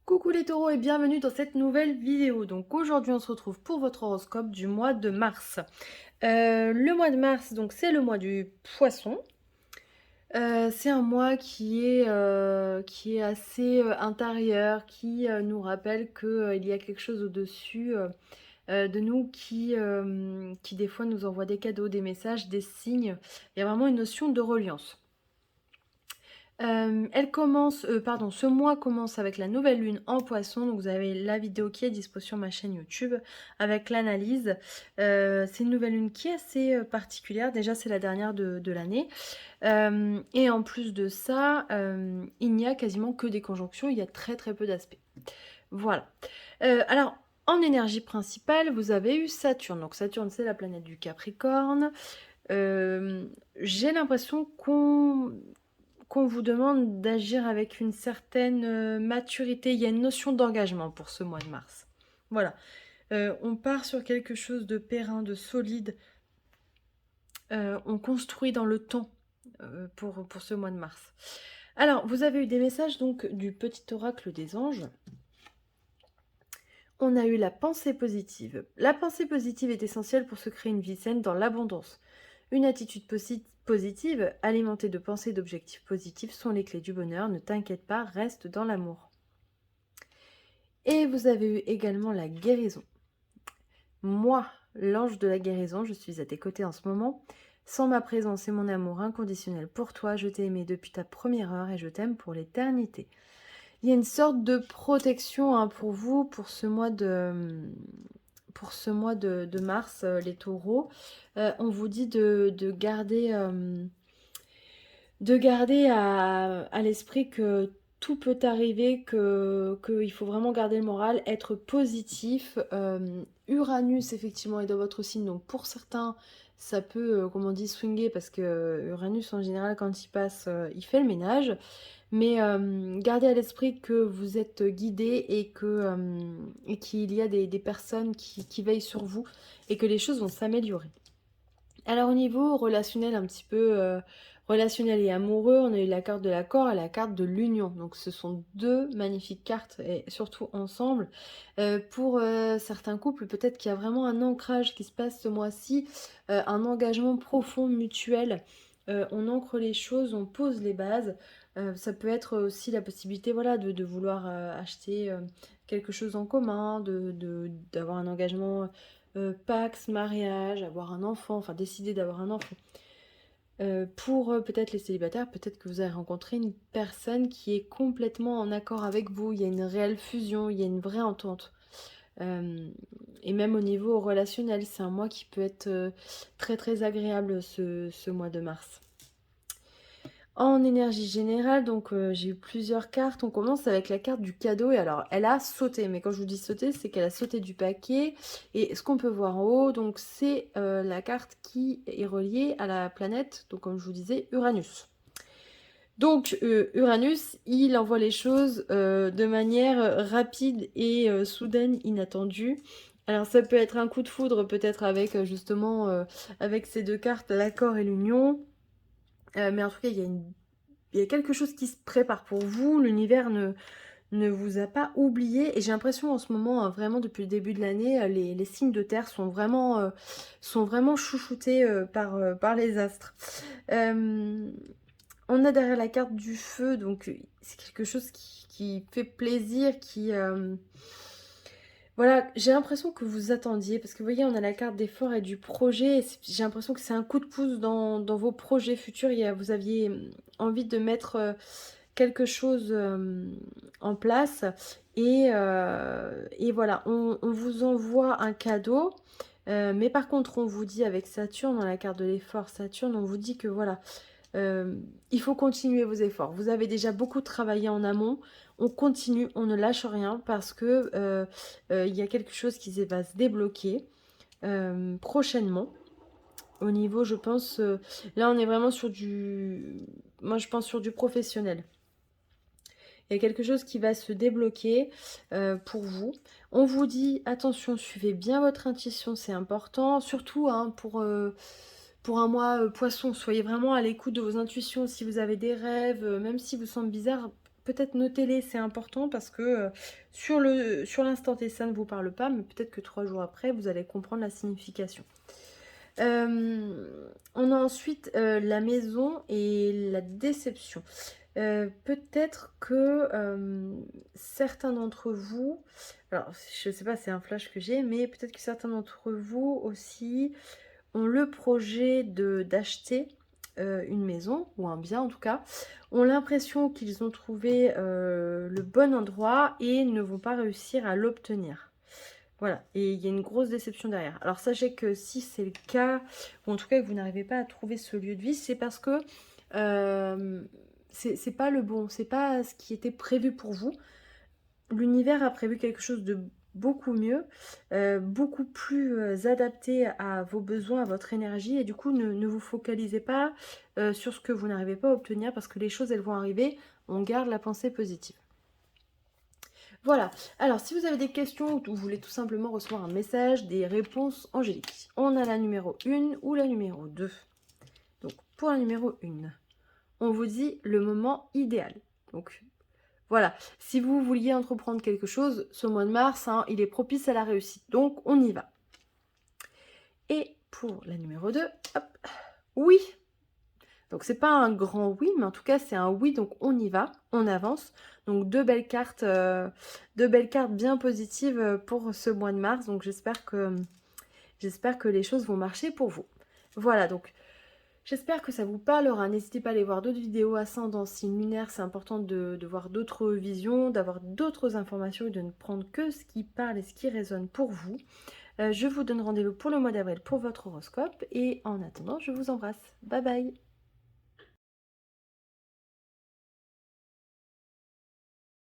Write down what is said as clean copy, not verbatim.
Coucou les taureaux et bienvenue dans cette nouvelle vidéo. Donc aujourd'hui on se retrouve pour votre horoscope du mois de mars. Le mois de mars, donc c'est le mois du poisson. C'est un mois qui est assez intérieur, qui nous rappelle qu'il y a quelque chose au-dessus de nous qui des fois nous envoie des cadeaux, des messages, des signes. Il y a vraiment une notion de reliance. Ce mois commence avec la nouvelle lune en poisson. Donc vous avez la vidéo qui est dispo sur ma chaîne YouTube avec l'analyse. C'est une nouvelle lune qui est assez particulière. Déjà, c'est la dernière de l'année. Et en plus de ça, il n'y a quasiment que des conjonctions. Il y a très très peu d'aspects. Voilà. Alors, en énergie principale, vous avez eu Saturne. Donc Saturne, c'est la planète du Capricorne. J'ai l'impression qu'on vous demande d'agir avec une certaine maturité. Il y a une notion d'engagement pour ce mois de mars. Voilà. On part sur quelque chose de périn, de solide. On construit dans le temps pour ce mois de mars. Alors, vous avez eu des messages donc du petit oracle des anges. On a eu la pensée positive. La pensée positive est essentielle pour se créer une vie saine dans l'abondance. Une attitude positive, alimentée de pensées et d'objectifs positifs, sont les clés du bonheur. Ne t'inquiète pas, reste dans l'amour. Et vous avez eu également la guérison. Moi, l'ange de la guérison, je suis à tes côtés en ce moment. Sans ma présence et mon amour inconditionnel pour toi, je t'ai aimé depuis ta première heure et je t'aime pour l'éternité. Il y a une sorte de protection pour vous, pour ce mois de mars, les taureaux. On vous dit de garder à l'esprit que tout peut arriver, qu'il faut vraiment garder le moral, être positif. Uranus, effectivement, est dans votre signe, donc pour certains, ça peut, comme on dit, swinger, parce que Uranus, en général, quand il passe, il fait le ménage. Mais gardez à l'esprit que vous êtes guidé et qu'il y a des personnes qui veillent sur vous et que les choses vont s'améliorer. Alors au niveau relationnel, un petit peu relationnel et amoureux, on a eu la carte de l'accord et la carte de l'union. Donc ce sont deux magnifiques cartes, et surtout ensemble. Pour certains couples, peut-être qu'il y a vraiment un ancrage qui se passe ce mois-ci, un engagement profond, mutuel. On ancre les choses, on pose les bases. Ça peut être aussi la possibilité, voilà, de vouloir acheter quelque chose en commun, d'avoir un engagement Pax, mariage, avoir un enfant, enfin décider d'avoir un enfant. Pour peut-être les célibataires, peut-être que vous avez rencontré une personne qui est complètement en accord avec vous, il y a une réelle fusion, il y a une vraie entente. Et même au niveau relationnel, c'est un mois qui peut être très très agréable ce mois de mars. En énergie générale, donc j'ai eu plusieurs cartes. On commence avec la carte du cadeau. Et alors, elle a sauté. Mais quand je vous dis sauter, c'est qu'elle a sauté du paquet. Et ce qu'on peut voir en haut, donc c'est la carte qui est reliée à la planète, donc comme je vous disais, Uranus. Donc Uranus, il envoie les choses de manière rapide et soudaine, inattendue. Alors ça peut être un coup de foudre, peut-être avec justement, avec ces deux cartes, l'accord et l'union. Mais en tout cas, il y a quelque chose qui se prépare pour vous. L'univers ne vous a pas oublié. Et j'ai l'impression en ce moment, vraiment depuis le début de l'année, les signes de terre sont vraiment chouchoutés par les astres. On a derrière la carte du feu, donc c'est quelque chose qui fait plaisir, voilà, j'ai l'impression que vous attendiez, parce que vous voyez, on a la carte d'effort et du projet. J'ai l'impression que c'est un coup de pouce dans vos projets futurs. Vous aviez envie de mettre quelque chose en place. Et voilà, on vous envoie un cadeau. Mais par contre, on vous dit avec Saturne, dans la carte de l'effort Saturne, on vous dit que voilà, il faut continuer vos efforts. Vous avez déjà beaucoup travaillé en amont. On continue, on ne lâche rien parce que il y a quelque chose qui va se débloquer prochainement. Au niveau, je pense, là on est vraiment sur moi je pense sur du professionnel. Il y a quelque chose qui va se débloquer pour vous. On vous dit, attention, suivez bien votre intuition, c'est important. Surtout pour un mois poisson, soyez vraiment à l'écoute de vos intuitions. Si vous avez des rêves, même si vous semblent bizarres, peut-être notez-les, c'est important parce que sur l'instant T, ça ne vous parle pas, mais peut-être que 3 jours après, vous allez comprendre la signification. On a ensuite la maison et la déception. Peut-être que certains d'entre vous, alors je sais pas, c'est un flash que j'ai, mais peut-être que certains d'entre vous aussi ont le projet d'acheter une maison, ou un bien en tout cas, ont l'impression qu'ils ont trouvé le bon endroit et ne vont pas réussir à l'obtenir. Voilà, et il y a une grosse déception derrière. Alors sachez que si c'est le cas, ou en tout cas que vous n'arrivez pas à trouver ce lieu de vie, c'est parce que c'est pas le bon, c'est pas ce qui était prévu pour vous. L'univers a prévu quelque chose de beaucoup mieux, beaucoup plus adapté à vos besoins, à votre énergie, et du coup ne vous focalisez pas sur ce que vous n'arrivez pas à obtenir parce que les choses elles vont arriver, on garde la pensée positive. Voilà, alors si vous avez des questions ou vous voulez tout simplement recevoir un message, des réponses angéliques, on a la numéro 1 ou la numéro 2. Donc pour la numéro 1, on vous dit le moment idéal. Donc voilà, si vous vouliez entreprendre quelque chose, ce mois de mars, hein, il est propice à la réussite. Donc on y va. Et pour la numéro 2, hop, oui. Donc c'est pas un grand oui, mais en tout cas c'est un oui, donc on y va, on avance. Donc deux belles cartes bien positives pour ce mois de mars. Donc j'espère que les choses vont marcher pour vous. Voilà, donc j'espère que ça vous parlera. N'hésitez pas à aller voir d'autres vidéos ascendant signe lunaire. C'est important de voir d'autres visions, d'avoir d'autres informations et de ne prendre que ce qui parle et ce qui résonne pour vous. Je vous donne rendez-vous pour le mois d'avril pour votre horoscope. Et en attendant, je vous embrasse. Bye bye.